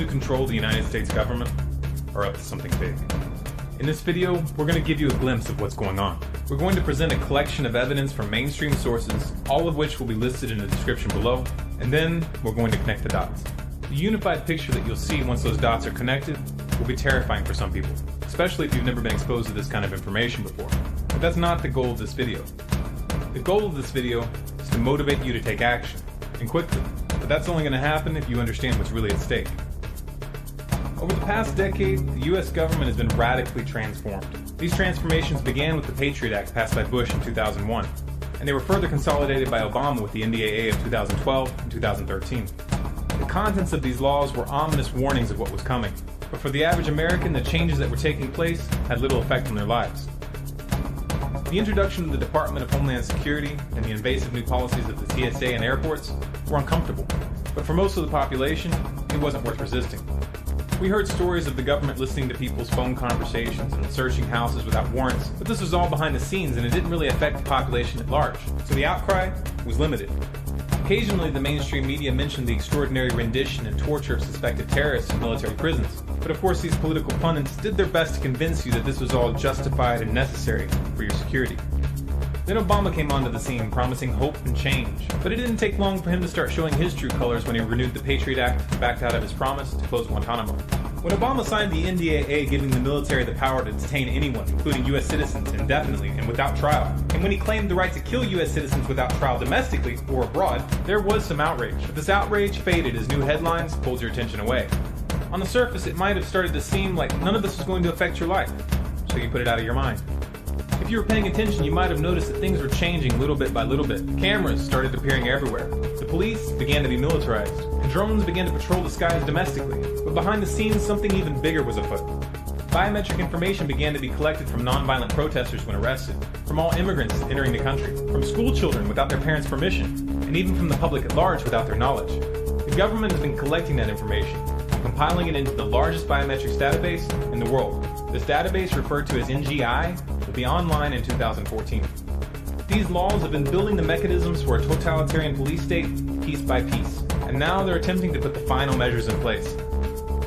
who control the United States government are up to something big. In this video, we're going to give you a glimpse of what's going on. We're going to present a collection of evidence from mainstream sources, all of which will be listed in the description below, and then we're going to connect the dots. The unified picture that you'll see once those dots are connected will be terrifying for some people, especially if you've never been exposed to this kind of information before. But that's not the goal of this video. The goal of this video is to motivate you to take action, and quickly. But that's only going to happen if you understand what's really at stake. Over the past decade, the US government has been radically transformed. These transformations began with the Patriot Act passed by Bush in 2001, and they were further consolidated by Obama with the NDAA of 2012 and 2013. The contents of these laws were ominous warnings of what was coming, but for the average American, the changes that were taking place had little effect on their lives. The introduction of the Department of Homeland Security and the invasive new policies of the TSA and airports were uncomfortable, but for most of the population, it wasn't worth resisting. We heard stories of the government listening to people's phone conversations and searching houses without warrants, but this was all behind the scenes and it didn't really affect the population at large, so the outcry was limited. Occasionally, the mainstream media mentioned the extraordinary rendition and torture of suspected terrorists in military prisons, but of course these political pundits did their best to convince you that this was all justified and necessary for your security. Then Obama came onto the scene promising hope and change, but it didn't take long for him to start showing his true colors when he renewed the Patriot Act and backed out of his promise to close Guantanamo. When Obama signed the NDAA giving the military the power to detain anyone, including US citizens, indefinitely and without trial, and when he claimed the right to kill US citizens without trial domestically or abroad, there was some outrage, but this outrage faded as new headlines pulled your attention away. On the surface, it might have started to seem like none of this was going to affect your life, so you put it out of your mind. If you were paying attention, you might have noticed that things were changing little bit by little bit. Cameras started appearing everywhere. The police began to be militarized, and drones began to patrol the skies domestically. But behind the scenes, something even bigger was afoot. Biometric information began to be collected from nonviolent protesters when arrested, from all immigrants entering the country, from school children without their parents' permission, and even from the public at large without their knowledge. The government has been collecting that information, and compiling it into the largest biometrics database in the world. This database, referred to as NGI, will be online in 2014. These laws have been building the mechanisms for a totalitarian police state piece by piece, and now they're attempting to put the final measures in place.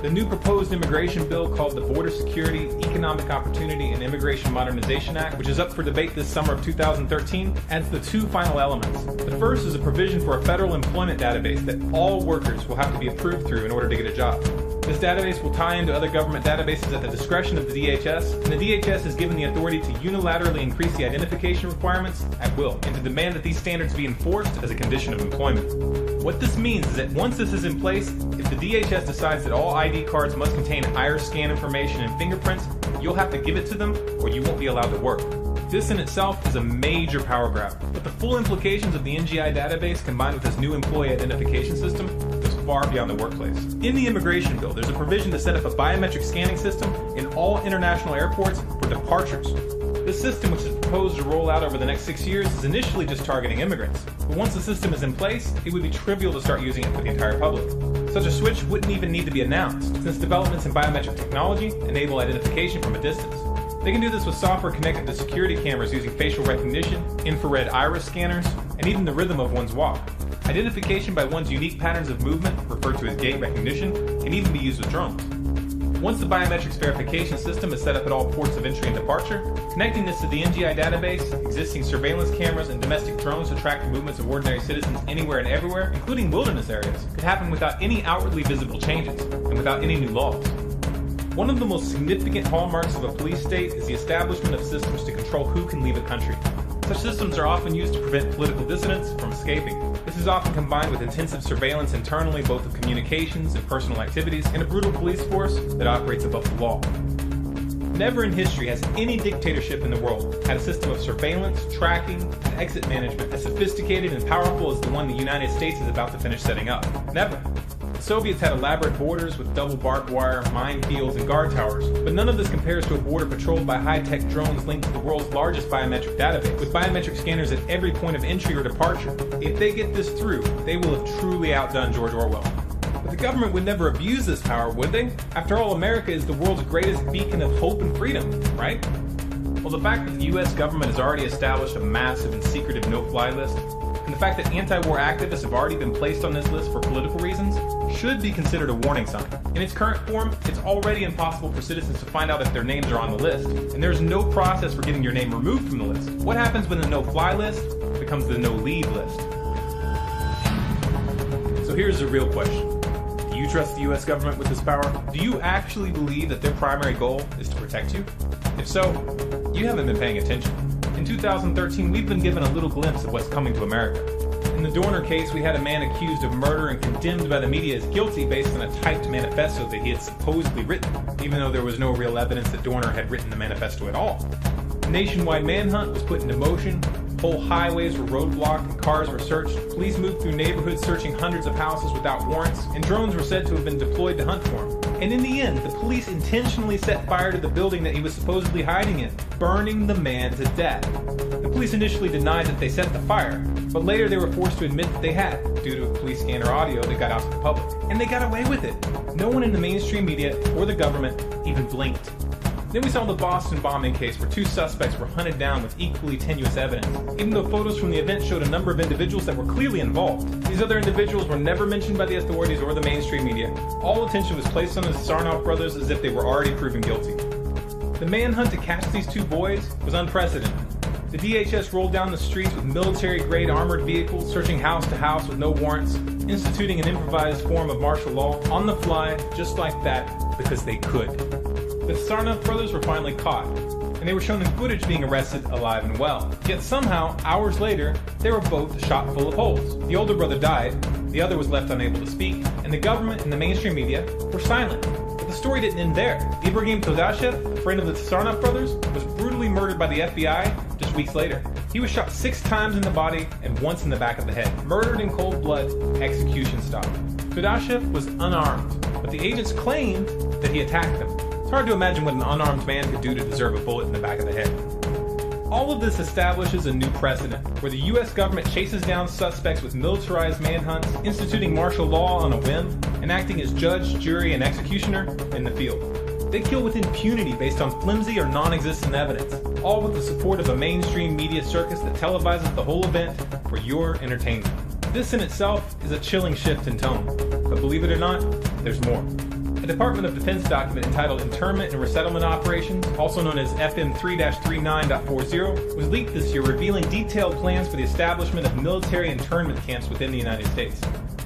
The new proposed immigration bill, called the Border Security, Economic Opportunity, and Immigration Modernization Act, which is up for debate this summer of 2013, adds the two final elements. The first is a provision for a federal employment database that all workers will have to be approved through in order to get a job. This database will tie into other government databases at the discretion of the DHS, and the DHS is given the authority to unilaterally increase the identification requirements at will, and to demand that these standards be enforced as a condition of employment. What this means is that once this is in place, if the DHS decides that all ID cards must contain iris scan information and fingerprints, you'll have to give it to them or you won't be allowed to work. This in itself is a major power grab, but the full implications of the NGI database combined with this new employee identification system goes far beyond the workplace. In the immigration bill, there's a provision to set up a biometric scanning system in all international airports for departures. This system, which is proposed to roll out over the next 6 years, is initially just targeting immigrants. But once the system is in place, it would be trivial to start using it for the entire public. Such a switch wouldn't even need to be announced, since developments in biometric technology enable identification from a distance. They can do this with software connected to security cameras using facial recognition, infrared iris scanners, and even the rhythm of one's walk. Identification by one's unique patterns of movement, referred to as gait recognition, can even be used with drones. Once the biometrics verification system is set up at all ports of entry and departure, connecting this to the NGI database, existing surveillance cameras, and domestic drones to track the movements of ordinary citizens anywhere and everywhere, including wilderness areas, could happen without any outwardly visible changes, and without any new laws. One of the most significant hallmarks of a police state is the establishment of systems to control who can leave a country. Such systems are often used to prevent political dissidents from escaping. This is often combined with intensive surveillance internally, both of communications and personal activities, and a brutal police force that operates above the law. Never in history has any dictatorship in the world had a system of surveillance, tracking, and exit management as sophisticated and powerful as the one the United States is about to finish setting up. Never. The Soviets had elaborate borders with double barbed wire, minefields, and guard towers, but none of this compares to a border patrolled by high-tech drones linked to the world's largest biometric database, with biometric scanners at every point of entry or departure. If they get this through, they will have truly outdone George Orwell. But the government would never abuse this power, would they? After all, America is the world's greatest beacon of hope and freedom, right? Well, the fact that the US government has already established a massive and secretive no-fly list, and the fact that anti-war activists have already been placed on this list for political reasons, should be considered a warning sign. In its current form, it's already impossible for citizens to find out if their names are on the list, and there's no process for getting your name removed from the list. What happens when the no-fly list becomes the no-leave list? So here's the real question. Do you trust the US government with this power? Do you actually believe that their primary goal is to protect you? If so, you haven't been paying attention. In 2013, we've been given a little glimpse of what's coming to America. In the Dorner case, we had a man accused of murder and condemned by the media as guilty based on a typed manifesto that he had supposedly written, even though there was no real evidence that Dorner had written the manifesto at all. A nationwide manhunt was put into motion. Whole highways were roadblocked and cars were searched. Police moved through neighborhoods searching hundreds of houses without warrants, and drones were said to have been deployed to hunt for him. And in the end, the police intentionally set fire to the building that he was supposedly hiding in, burning the man to death. The police initially denied that they set the fire, but later they were forced to admit that they had, due to a police scanner audio that got out to the public. And they got away with it. No one in the mainstream media or the government even blinked. Then we saw the Boston bombing case where two suspects were hunted down with equally tenuous evidence, even though photos from the event showed a number of individuals that were clearly involved. These other individuals were never mentioned by the authorities or the mainstream media. All attention was placed on the Tsarnaev brothers as if they were already proven guilty. The manhunt to catch these two boys was unprecedented. The DHS rolled down the streets with military-grade armored vehicles, searching house to house with no warrants, instituting an improvised form of martial law on the fly, just like that, because they could. The Tsarnaev brothers were finally caught, and they were shown in footage being arrested alive and well. Yet somehow, hours later, they were both shot full of holes. The older brother died, the other was left unable to speak, and the government and the mainstream media were silent. But the story didn't end there. Ibrahim Todashev, a friend of the Tsarnaev brothers, was brutally murdered by the FBI just weeks later. He was shot 6 times in the body and once in the back of the head. Murdered in cold blood, execution style. Todashev was unarmed, but the agents claimed that he attacked them. It's hard to imagine what an unarmed man could do to deserve a bullet in the back of the head. All of this establishes a new precedent, where the US government chases down suspects with militarized manhunts, instituting martial law on a whim, and acting as judge, jury, and executioner in the field. They kill with impunity based on flimsy or non-existent evidence, all with the support of a mainstream media circus that televises the whole event for your entertainment. This in itself is a chilling shift in tone, but believe it or not, there's more. A Department of Defense document entitled Internment and Resettlement Operations, also known as FM 3-39.40, was leaked this year, revealing detailed plans for the establishment of military internment camps within the United States.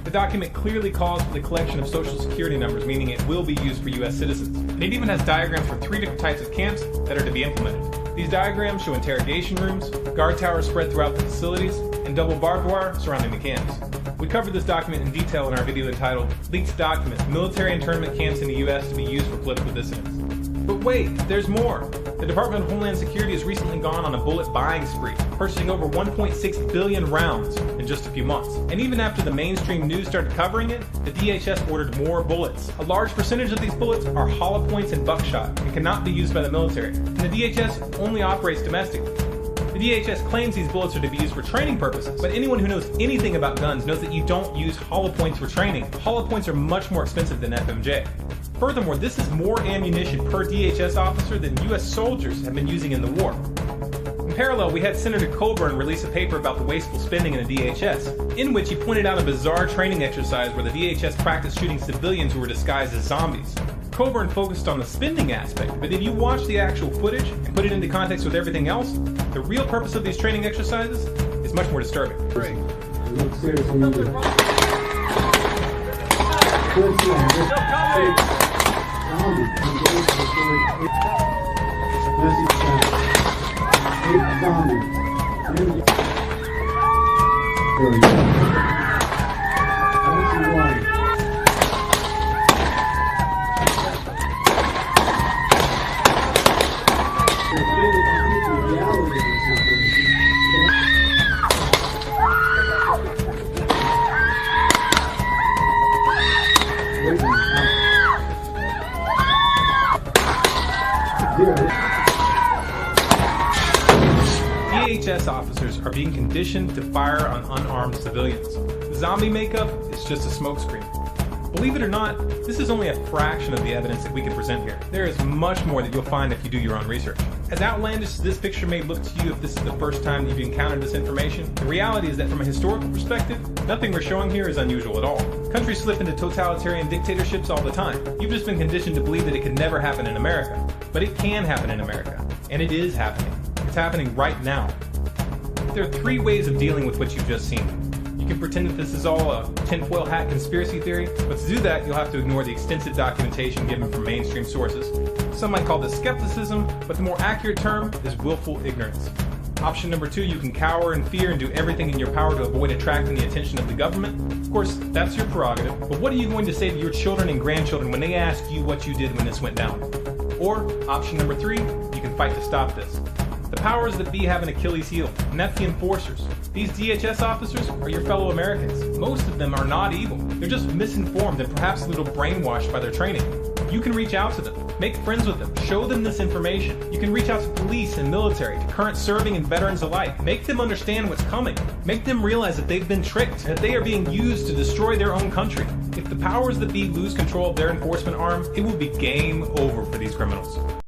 The document clearly calls for the collection of social security numbers, meaning it will be used for U.S. citizens. And it even has diagrams for 3 different types of camps that are to be implemented. These diagrams show interrogation rooms, guard towers spread throughout the facilities, and double barbed wire surrounding the camps. We covered this document in detail in our video entitled Leaked Documents, Military Internment Camps in the U.S. to be Used for Political Dissidents. But wait, there's more. The Department of Homeland Security has recently gone on a bullet buying spree, purchasing over 1.6 billion rounds in just a few months. And even after the mainstream news started covering it, the DHS ordered more bullets. A large percentage of these bullets are hollow points and buckshot and cannot be used by the military. And the DHS only operates domestically. The DHS claims these bullets are to be used for training purposes, but anyone who knows anything about guns knows that you don't use hollow points for training. Hollow points are much more expensive than FMJ. Furthermore, this is more ammunition per DHS officer than U.S. soldiers have been using in the war. In parallel, we had Senator Coburn release a paper about the wasteful spending in the DHS, in which he pointed out a bizarre training exercise where the DHS practiced shooting civilians who were disguised as zombies. Coburn focused on the spending aspect, but if you watch the actual footage and put it into context with everything else, the real purpose of these training exercises is much more disturbing. DHS officers are being conditioned to fire on unarmed civilians. Zombie makeup is just a smokescreen. Believe it or not, this is only a fraction of the evidence that we can present here. There is much more that you'll find if you do your own research. As outlandish as this picture may look to you if this is the first time you've encountered this information, the reality is that from a historical perspective, nothing we're showing here is unusual at all. Countries slip into totalitarian dictatorships all the time. You've just been conditioned to believe that it could never happen in America. But it can happen in America. And it is happening. It's happening right now. There are three ways of dealing with what you've just seen. You can pretend that this is all a tinfoil hat conspiracy theory, but to do that, you'll have to ignore the extensive documentation given from mainstream sources. Some might call this skepticism, but the more accurate term is willful ignorance. Option number 2, you can cower in fear and do everything in your power to avoid attracting the attention of the government. Of course, that's your prerogative, but what are you going to say to your children and grandchildren when they ask you what you did when this went down? Or, option number 3, you can fight to stop this. The powers that be have an Achilles heel, and that's the enforcers. These DHS officers are your fellow Americans. Most of them are not evil. They're just misinformed and perhaps a little brainwashed by their training. You can reach out to them, make friends with them, show them this information. You can reach out to police and military, to current serving and veterans alike. Make them understand what's coming. Make them realize that they've been tricked, and that they are being used to destroy their own country. If the powers that be lose control of their enforcement arm, it will be game over for these criminals.